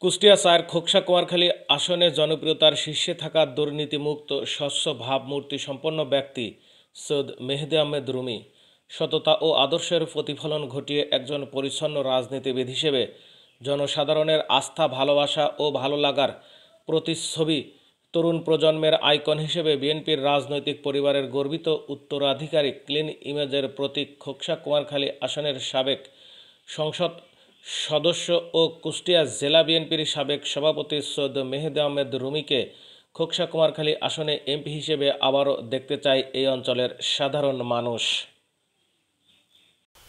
কুষ্টিয়া চায়ের খোকসা কুমারখালী আসনে জনপ্রিয়তার শীর্ষে থাকা দুর্নীতিমুক্ত স্বচ্ছ ভাবমূর্তি সম্পন্ন ব্যক্তি সৈয়দ মেহেদী আহমেদ রুমি সততা ও আদর্শের প্রতিফলন ঘটিয়ে একজন পরিচ্ছন্ন রাজনীতিবিদ হিসেবে জনসাধারণের আস্থা, ভালোবাসা ও ভালো লাগার প্রতিচ্ছবি, তরুণ প্রজন্মের আইকন হিসেবে বিএনপির রাজনৈতিক পরিবারের গর্বিত উত্তরাধিকারী, ক্লিন ইমেজের প্রতীক খোকসা কুমারখালী আসনের সাবেক সংসদ সদস্য ও কুষ্টিয়া জেলা বিএনপির সাবেক সভাপতি সৈয়দ মেহেদী আহমেদ রুমিকে খোকসা কুমারখালী আসনে এমপি হিসেবে আবারও দেখতে চায় এই অঞ্চলের সাধারণ মানুষ।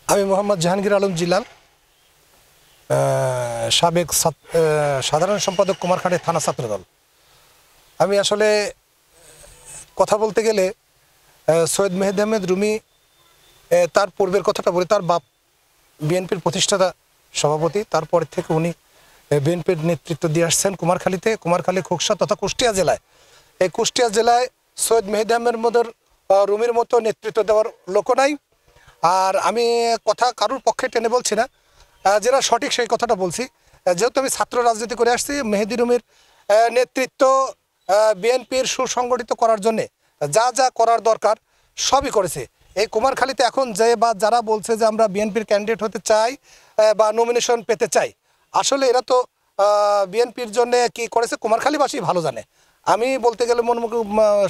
আমি মোহাম্মদ জাহাঙ্গীর আলম জিলাল, সাবেক সাধারণ সম্পাদক কুমারখালী থানা ছাত্রদল। আমি আসলে কথা বলতে গেলে সৈয়দ মেহেদী আহমেদ রুমি, তার পূর্বের কথাটা বলি। তার বাপ বিএনপির প্রতিষ্ঠাতা সভাপতি, তারপর থেকে উনি বিএনপির নেতৃত্ব দিয়ে আসছেন কুমারখালীতে, কুমারখালী, খোকসা তথা কুষ্টিয়া জেলায়। এই কুষ্টিয়া জেলায় সৈয়দ মেহেদী আহমেদ রুমির মতো নেতৃত্ব দেওয়ার লোক নাই। আর আমি কথা কারোর পক্ষে টেনে বলছি না, যেটা সঠিক সেই কথাটা বলছি। যেহেতু আমি ছাত্র রাজনীতি করে আসছি, মেহেদী রুমির নেতৃত্ব বিএনপির সুসংগঠিত করার জন্যে যা যা করার দরকার সবই করেছে। এই কুমারখালীতে এখন যে বা যারা বলছে যে আমরা বিএনপির ক্যান্ডিডেট হতে চাই বা নমিনেশন পেতে চাই, আসলে এরা তো বিএনপির জন্য কি করেছে কুমারখালীবাসী ভালো জানে। আমি বলতে গেলে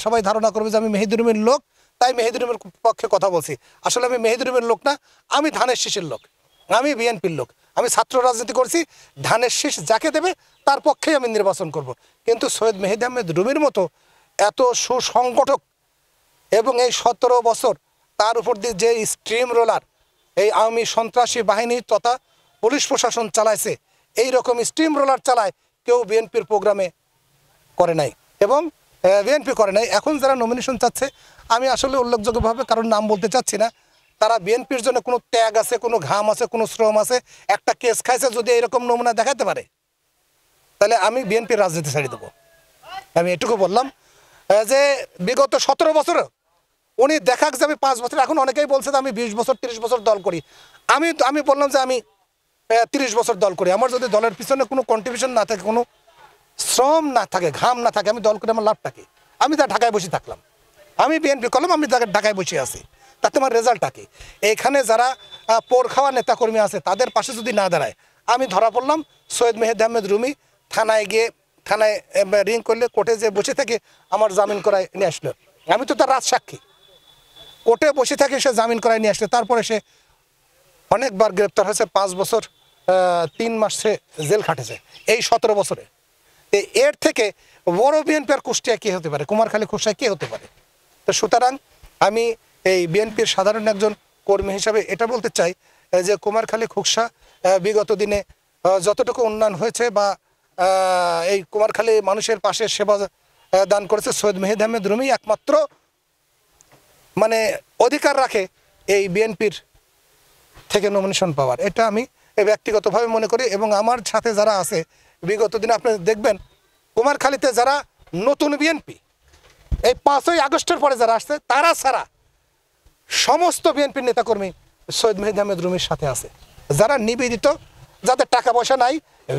সবাই ধারণা করবে যে আমি মেহেদী রুমির লোক, তাই মেহেদী রুমির পক্ষে কথা বলছি। আসলে আমি মেহেদী রুমির লোক না, আমি ধানের শীষের লোক, আমি বিএনপির লোক। আমি ছাত্র রাজনীতি করছি, ধানের শীষ যাকে দেবে তার পক্ষেই আমি নির্বাচন করব। কিন্তু সৈয়দ মেহেদী আহমেদ রুমির মতো এত সুসংগঠক এবং এই 17 বছর তার উপর দিয়ে যে স্ট্রিম রোলার এই আওয়ামী সন্ত্রাসী বাহিনী তথা পুলিশ প্রশাসন চালাইছে, এই রকম স্ট্রিম রোলার চালায় কেউ বিএনপির প্রোগ্রামে করে নাই এবং বিএনপি করে নাই। এখন যারা নমিনেশন চাচ্ছে, আমি আসলে উল্লেখযোগ্যভাবে কারোর নাম বলতে চাচ্ছি না, তারা বিএনপির জন্য কোনো ত্যাগ আছে, কোনো ঘাম আছে, কোনো শ্রম আছে, একটা কেস খাইছে, যদি এরকম নমুনা দেখাতে পারে তাহলে আমি বিএনপির রাজনীতি ছাড়িয়ে দেবো। আমি এটুকু বললাম যে বিগত 17 বছর উনি দেখাক যে আমি 5 বছর, এখন অনেকেই বলছে যে আমি 20 বছর 30 বছর দল করি। আমি বললাম যে আমি 30 বছর দল করি। আমার যদি দলের পিছনে কোনো কন্ট্রিবিউশন না থাকে, কোনো শ্রম না থাকে, ঘাম না থাকে, আমি দল করে আমার লাভটা কি? আমি তা ঢাকায় বসে থাকলাম, আমি বিএনপি করলাম, আমি ঢাকায় বসে আছি, তাতে আমার রেজাল্টটা কি? এইখানে যারা পোর খাওয়া নেতাকর্মী আছে তাদের পাশে যদি না দাঁড়ায়, আমি ধরা পড়লাম সৈয়দ মেহেদী আহমেদ রুমি থানায় গিয়ে, থানায় রিং করলে কোর্টে যে বসে থেকে আমার জামিন করায় নিয়ে আসলো। আমি তো তার রাজসাক্ষী, কোর্টে বসে থাকে সে জামিন করায় নিয়ে আসলে, তারপরে সে অনেকবার গ্রেপ্তার হয়েছে, 5 বছর 3 মাস সে জেল খাটেছে এই 17 বছরে। এর থেকে বড় বিএনপি আর কুষ্টিয়া কে হতে পারে, কুমারখালী খোকসায় কে হতে পারে? তো সুতরাং আমি এই বিএনপির সাধারণ একজন কর্মী হিসাবে এটা বলতে চাই যে কুমারখালী খোকসা বিগত দিনে যতটুকু উন্নয়ন হয়েছে বা এই কুমারখালী মানুষের পাশে সেবা দান করেছে, সৈয়দ মেহেদী আহমেদ রুমি একমাত্র মানে অধিকার রাখে এই বিএনপির থেকে নমিনেশন পাওয়ার। এটা আমি ব্যক্তিগতভাবে মনে করি। এবং আমার সাথে যারা আছে বিগত দিনে আপনি দেখবেন কুমারখালীতে যারা নতুন বিএনপি, এই 5ই আগস্টের পরে যারা আসছে, তারা ছাড়া সমস্ত বিএনপির নেতাকর্মী সৈয়দ মেহেদী আহমেদ রুমির সাথে আছে। যারা নিবেদিত, যাদের টাকা পয়সা নাই,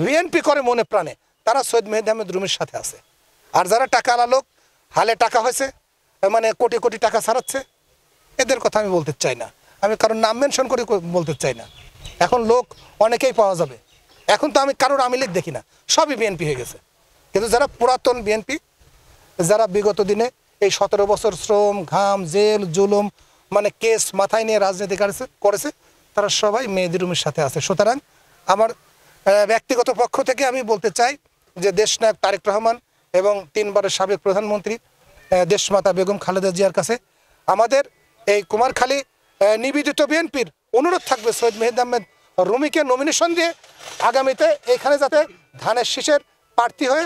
বিএনপি করে মনে প্রাণে, তারা সৈয়দ মেহেদী আহমেদ রুমির সাথে আছে। আর যারা টাকাওয়ালা লোক, হালে টাকা হয়েছে, মানে কোটি কোটি টাকা ছাড়াচ্ছে, এদের কথা আমি বলতে চাই না, আমি কারোর নাম মেনশন করে বলতে চাই না। এখন লোক অনেকেই পাওয়া যাবে, এখন তো আমি কারোর আওয়ামী লীগ দেখি না, সবই বিএনপি হয়ে গেছে। কিন্তু যারা পুরাতন বিএনপি, যারা বিগত দিনে এই 17 বছর শ্রম, ঘাম, জেল, জুলুম, মানে কেস মাথায় নিয়ে রাজনীতি করেছে, তারা সবাই মেহেদী রুমির সাথে আছে। সুতরাং আমার ব্যক্তিগত পক্ষ থেকে আমি বলতে চাই যে দেশনায়ক তারেক রহমান এবং 3 বারের সাবেক প্রধানমন্ত্রী দেশমাতা বেগম খালেদা জিয়ার কাছে আমাদের এই কুমারখালী নিবেদিত বিএনপির অনুরোধ থাকবে, সৈয়দ মেহেদী আহমেদ রুমিকে নমিনেশন দিয়ে আগামীতে এখানে যাতে ধানের শীষের প্রার্থী হয়ে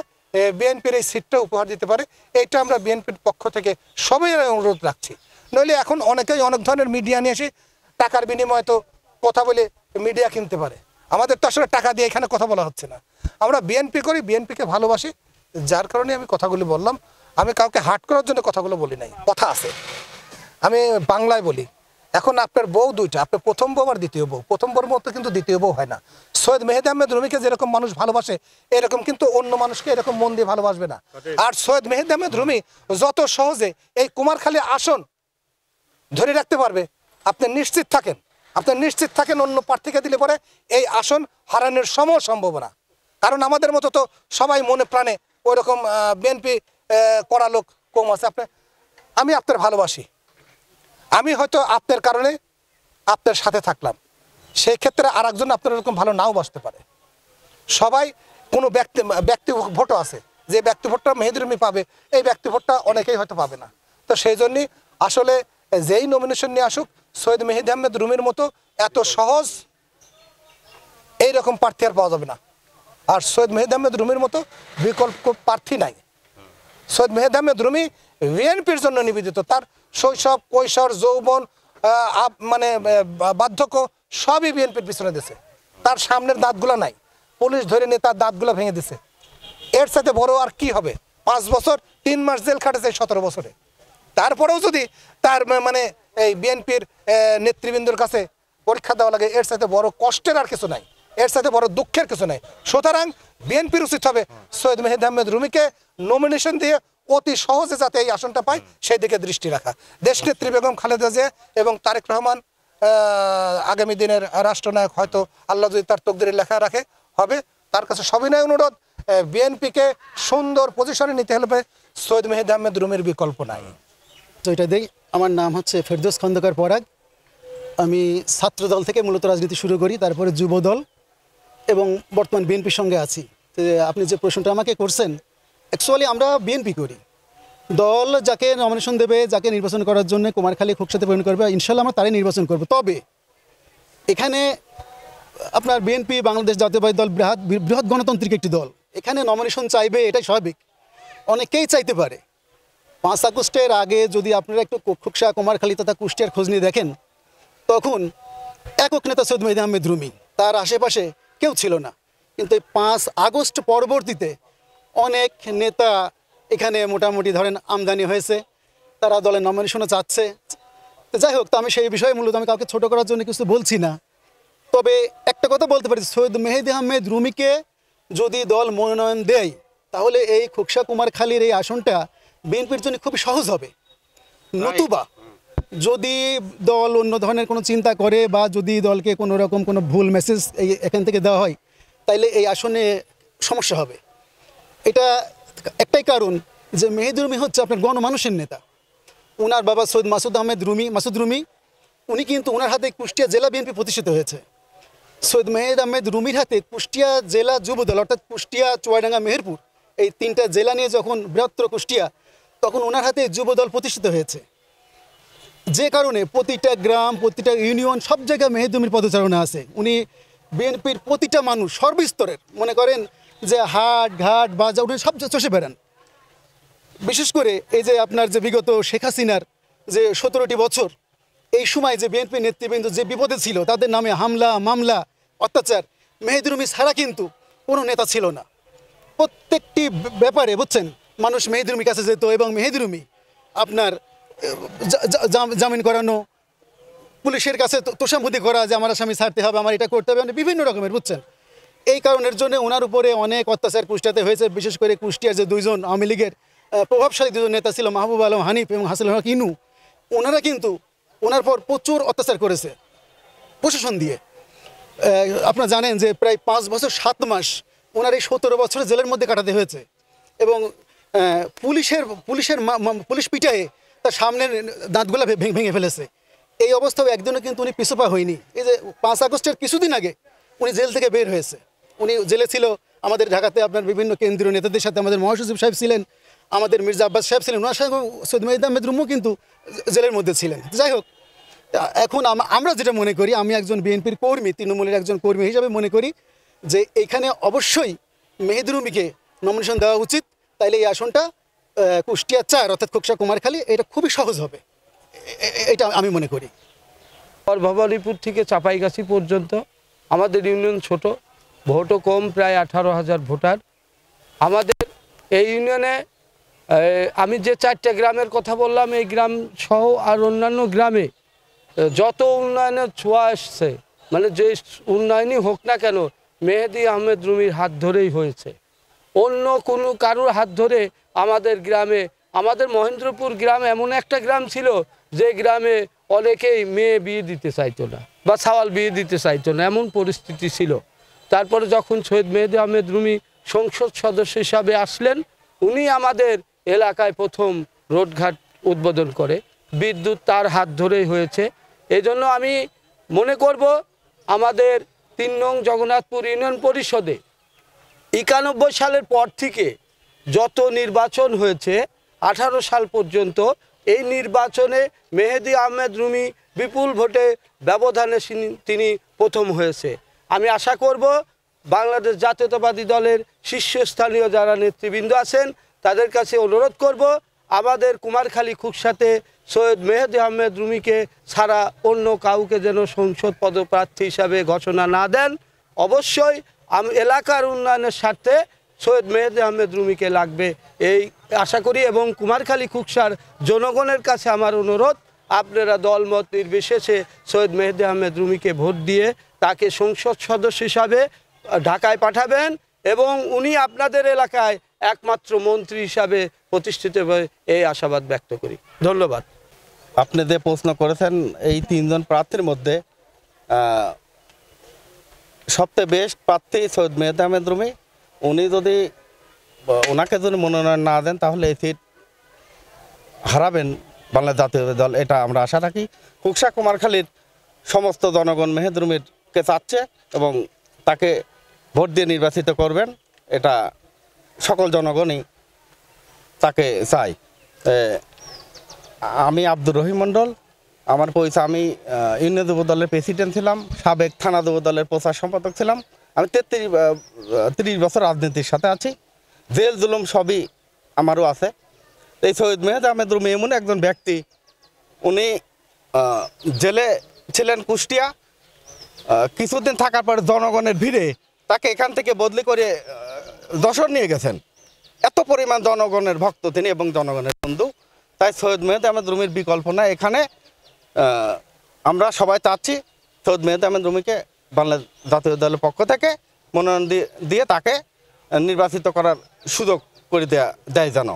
বিএনপির এই সিটটা উপহার দিতে পারে, এইটা আমরা বিএনপির পক্ষ থেকে সবাই অনুরোধ রাখছি। নইলে এখন অনেকেই অনেক ধরনের মিডিয়া নিয়ে এসে টাকার বিনিময়ে তো কথা বলে মিডিয়া কিনতে পারে। আমাদের তো আসলে টাকা দিয়ে এখানে কথা বলা হচ্ছে না, আমরা বিএনপি করি, বিএনপিকে ভালোবাসি, যার কারণে আমি কথাগুলি বললাম। আমি কাউকে হার্ট করার জন্য কথাগুলো বলি নাই, কথা আছে, আমি বাংলায় বলি এখন আপনার বউ দুইটা, আপনার প্রথম বউ আর দ্বিতীয় বউ, প্রথম বউর মতো কিন্তু দ্বিতীয় বউ হয় না। সৈয়দ মেহেদী আহমেদ রুমিকে যেরকম মানুষ ভালোবাসে এরকম কিন্তু অন্য মানুষকে এরকম মন দিয়ে ভালোবাসবে না। আর সৈয়দ মেহেদী আহমেদ রুমি যত সহজে এই কুমারখালী আসন ধরে রাখতে পারবে আপনি নিশ্চিত থাকেন অন্য প্রার্থীকে দিলে পরে এই আসন হারানোর সম্ভাবনা। কারণ আমাদের মতো তো সবাই মনে প্রাণে ওইরকম বিএনপি করা লোক কম আছে। আমি আপনার ভালোবাসি, আমি হয়তো আপনার কারণে আপনার সাথে থাকলাম, সেই ক্ষেত্রে আর একজন আপনার এরকম ভালো নাও বাসতে পারে। সবাই কোনো ব্যক্তি ভোটও আছে, যে ব্যক্তি ভোটটা মেহেদী রুমি পাবে এই ব্যক্তি ভোটটা অনেকেই হয়তো পাবে না। তো সেই জন্যই আসলে যেই নমিনেশন নিয়ে আসুক সৈয়দ মেহেদী আহমেদ রুমির মতো এত সহজ এইরকম প্রার্থী আর পাওয়া যাবে না। আর সৈয়দ মেহেদী আহমেদ রুমির মতো বিকল্প প্রার্থী নাই। সৈয়দ মেহেদী আহমেদ রুমি বিএনপির জন্য নিবেদিত। তার শৈশব, কৈশোর, যৌবন, মানে বার্ধক্য সবই বিএনপির পিছনে দিছে। তার সামনের দাঁতগুলো নাই, পুলিশ ধরে নিয়ে তার দাঁতগুলো ভেঙে দিছে। এর সাথে বড় আর কি হবে? 5 বছর 3 মাস জেল খাটেছে 17 বছরে। তারপরেও যদি তার মানে এই বিএনপির নেতৃবৃন্দর কাছে পরীক্ষা দেওয়া লাগে, এর সাথে বড় কষ্টের আর কিছু নাই, এর সাথে বড় দুঃখের কিছু নাই। সুতরাং বিএনপির উচিত হবে সৈয়দ মেহেদী আহমেদ রুমিকে নমিনেশন দিয়ে অতি সহজে যাতে এই আসনটা পায় সেই দিকে দৃষ্টি রাখা। দেশনেত্রী বেগম খালেদা জিয়া এবং তারেক রহমান আগামী দিনের রাষ্ট্রনায়ক হয়তো আল্লাহ যদি তার তকদিরে লেখা রাখে হবে। তার কাছে সবিনয় অনুরোধ, বিএনপিকে সুন্দর পজিশনে নিতে হলে সৈয়দ মেহেদী আহমেদ রুমির বিকল্প নাই। তো এটা দেই, আমার নাম হচ্ছে ফেরদৌস খন্দকার পরাগ। আমি ছাত্র দল থেকে মূলত রাজনীতি শুরু করি, তারপরে যুব দল এবং বর্তমান বিএনপির সঙ্গে আছি। তো আপনি যে প্রশ্নটা আমাকে করছেন, অ্যাকচুয়ালি আমরা বিএনপি করি। দল যাকে নমিনেশন দেবে, যাকে নির্বাচন করার জন্য কুমারখালী খোকসাতে পরিণত করবে, ইনশাল্লাহ আমরা তারই নির্বাচন করব। তবে এখানে আপনার বিএনপি বাংলাদেশ জাতীয়তাবাদী দল বৃহৎ গণতান্ত্রিক একটি দল, এখানে নমিনেশন চাইবে, এটাই স্বাভাবিক, অনেকেই চাইতে পারে। 5 আগস্টের আগে যদি আপনারা একটু খোকসা, কুমারখালী তথা কুষ্টিয়ার খোঁজ নিয়ে দেখেন, তখন একক নেতা সৈয়দ মেহেদী আহমেদ রুমি, তার আশেপাশে কেউ ছিল না। কিন্তু 5 আগস্ট পরবর্তীতে অনেক নেতা এখানে মোটামুটি ধরেন আমদানি হয়েছে, তারা দলের নমিনেশনও চাচ্ছে। তো যাই হোক, তো আমি সেই বিষয়ে মূলত আমি কাউকে ছোটো করার জন্য কিছু বলছি না। তবে একটা কথা বলতে পারি, সৈয়দ মেহেদী আহমেদ রুমিকে যদি দল মনোনয়ন দেয় তাহলে এই খোকসা কুমারখালীর এই আসনটা বিএনপির জন্য খুবই সহজ হবে। নতুবা যদি দল অন্য ধরনের কোনো চিন্তা করে বা যদি দলকে কোনো রকম কোনো ভুল মেসেজ এখান থেকে দেওয়া হয়, তাইলে এই আসনে সমস্যা হবে। এটা একটাই কারণ যে মেহেদী রুমি হচ্ছে আপনার গণমানুষের নেতা। ওনার বাবা সৈয়দ মাসুদ রুমি, উনি কিন্তু ওনার হাতে কুষ্টিয়া জেলা বিএনপি প্রতিষ্ঠিত হয়েছে। সৈয়দ মেহেদী আহমেদ রুমির হাতে কুষ্টিয়া জেলা যুবদল, অর্থাৎ কুষ্টিয়া, চুয়াডাঙ্গা, মেহেরপুর, এই 3টা জেলা নিয়ে যখন বৃহত্তর কুষ্টিয়া, তখন ওনার হাতে যুবদল প্রতিষ্ঠিত হয়েছে। যে কারণে প্রতিটা গ্রাম, প্রতিটা ইউনিয়ন, সব জায়গায় মেহেদী রুমির পদচারণা আছে। উনি বিএনপির প্রতিটা মানুষ সর্বস্তরের, মনে করেন যে হাট ঘাট বাজার, উনি সব চষে বেড়ান। বিশেষ করে এই যে আপনার যে বিগত শেখ হাসিনার যে 17টি বছর, এই সময় যে বিএনপি নেতৃবৃন্দ যে বিপদে ছিল, তাদের নামে হামলা, মামলা, অত্যাচার, মেহেদী রুমি ছাড়া কিন্তু কোনো নেতা ছিল না। প্রত্যেকটি ব্যাপারে বুঝছেন, মানুষ মেহেদী রুমির কাছে যেত এবং মেহেদী রুমি আপনার জামিন করানো, পুলিশের কাছে তোষামুদি করা যে আমার আসামি ছাড়তে হবে, আমার এটা করতে হবে, মানে বিভিন্ন রকমের, বুঝছেন। এই কারণের জন্য ওনার উপরে অনেক অত্যাচার কুষ্টিয়াতে হয়েছে। বিশেষ করে কুষ্টিয়ার যে 2জন আওয়ামী লীগের প্রভাবশালী 2জন নেতা ছিল, মাহবুব আলম হানিফ এবং হাসিনুল হক ইনু, ওনারা কিন্তু ওনার পর প্রচুর অত্যাচার করেছে প্রশাসন দিয়ে। আপনারা জানেন যে প্রায় 5 বছর 7 মাস ওনার এই 17 বছরের জেলের মধ্যে কাটাতে হয়েছে এবং পুলিশ পিটায়ে তার সামনের দাঁতগুলো ভেঙে ফেলেছে। এই অবস্থাও একদিনও কিন্তু উনি পিছুপা হয়নি। এই যে 5 আগস্টের কিছুদিন আগে উনি জেল থেকে বের হয়েছে। উনি জেলে ছিল আমাদের ঢাকাতে আপনার বিভিন্ন কেন্দ্রীয় নেতাদের সাথে, আমাদের মহাসচিব সাহেব ছিলেন, আমাদের মির্জা আব্বাস সাহেব ছিলেন, ওনার সঙ্গে সৈয়দ মেহেদী আহমেদ রুমিও কিন্তু জেলের মধ্যে ছিলেন। যাই হোক, এখন আমরা যেটা মনে করি, আমি একজন বিএনপির কর্মী, তৃণমূলের একজন কর্মী হিসাবে মনে করি যে এখানে অবশ্যই মেহেদী রুমিকে নমিনেশন দেওয়া উচিত। তাইলে এই আসনটা কুষ্টিয়া 4 অর্থাৎ খোকসা কুমারখালী, এটা খুবই সহজ হবে, এটা আমি মনে করি। ভবানীপুর থেকে চাপাইগাছি পর্যন্ত আমাদের ইউনিয়ন ছোট, ভোটও কম, প্রায় 18,000 ভোটার আমাদের এই ইউনিয়নে। আমি যে 4টা গ্রামের কথা বললাম, এই গ্রাম সহ আর অন্যান্য গ্রামে যত উন্নয়নের ছোঁয়া এসছে, মানে যে উন্নয়নই হোক না কেন মেহেদী আহমেদ রুমির হাত ধরেই হয়েছে। অন্য কোনো কারোর হাত ধরে আমাদের গ্রামে, আমাদের মহেন্দ্রপুর গ্রাম এমন একটা গ্রাম ছিল যে গ্রামে অনেকেই মেয়ে বিয়ে দিতে চাইতো না বা সাওয়াল বিয়ে দিতে চাইতো না, এমন পরিস্থিতি ছিল। তারপরে যখন শহীদ মেহেদী আহমেদ রুমি সংসদ সদস্য হিসাবে আসলেন, উনি আমাদের এলাকায় প্রথম রোডঘাট উদ্বোধন করে, বিদ্যুৎ তার হাত ধরেই হয়েছে। এজন্য আমি মনে করব আমাদের ৩ নং জগন্নাথপুর ইউনিয়ন পরিষদে ৯১ সালের পর থেকে যত নির্বাচন হয়েছে ১৮ সাল পর্যন্ত, এই নির্বাচনে মেহেদী আহমেদ রুমি বিপুল ভোটে ব্যবধানে তিনি প্রথম হয়েছে। আমি আশা করব বাংলাদেশ জাতীয়তাবাদী দলের শীর্ষস্থানীয় যারা নেতৃবৃন্দ আছেন তাদের কাছে অনুরোধ করব আমাদের কুমারখালী খুকসাতে সৈয়দ মেহেদী আহমেদ রুমিকে ছাড়া অন্য কাউকে যেন সংসদ পদপ্রার্থী হিসাবে ঘোষণা না দেন। অবশ্যই এলাকার উন্নয়নের স্বার্থে সৈয়দ মেহেদী আহমেদ রুমিকে লাগবে এই আশা করি। এবং কুমারখালী খুকসার জনগণের কাছে আমার অনুরোধ, আপনারা দলমত নির্বিশেষে সৈয়দ মেহেদী আহমেদ রুমিকে ভোট দিয়ে তাকে সংসদ সদস্য হিসাবে ঢাকায় পাঠাবেন এবং উনি আপনাদের এলাকায় একমাত্র মন্ত্রী হিসাবে প্রতিষ্ঠিত হবে এই আশাবাদ ব্যক্ত করি। ধন্যবাদ। আপনি যে প্রশ্ন করেছেন এই ৩ জন প্রার্থীর মধ্যে সবচেয়ে বেস্ট প্রার্থী সৈয়দ মেহেদী আহমেদ রুমি। উনি যদি ওনাকে যদি মনোনয়ন না দেন তাহলে এই সিট হারাবেন বাংলাদেশ জাতীয় দল, এটা আমরা আশা রাখি। খুকসা কুমারখালীর সমস্ত জনগণ মেহেদী রুমিকে চাচ্ছে এবং তাকে ভোট দিয়ে নির্বাচিত করবেন, এটা সকল জনগণই তাকে চায়। আমি আব্দুর রহিম মণ্ডল, আমার পরিচয়, আমি ইউনিয়ন যুব দলের প্রেসিডেন্ট ছিলাম, সাবেক থানা যুব দলের প্রচার সম্পাদক ছিলাম। আমি ৩৩ বছর রাজনীতির সাথে আছি, জেল জুলুম সবই আমারও আছে। এই সৈয়দ মেহেদী আহমেদ রুমি এমন একজন ব্যক্তি, উনি জেলে ছিলেন কুষ্টিয়া, কিছুদিন থাকার পরে জনগণের ভিড়ে তাকে এখান থেকে বদলি করে যশোর নিয়ে গেছেন। এত পরিমাণ জনগণের ভক্ত তিনি এবং জনগণের বন্ধু। তাই সৈয়দ মেহেদী আহমেদ রুমির বিকল্প না। এখানে আমরা সবাই চাচ্ছি সৈয়দ মেহেদী আহমেদ রুমিকে বাংলাদেশ জাতীয় দলের পক্ষ থেকে মনোনয়ন দিয়ে তাকে নির্বাচিত করার সুযোগ করে দেয় যেন।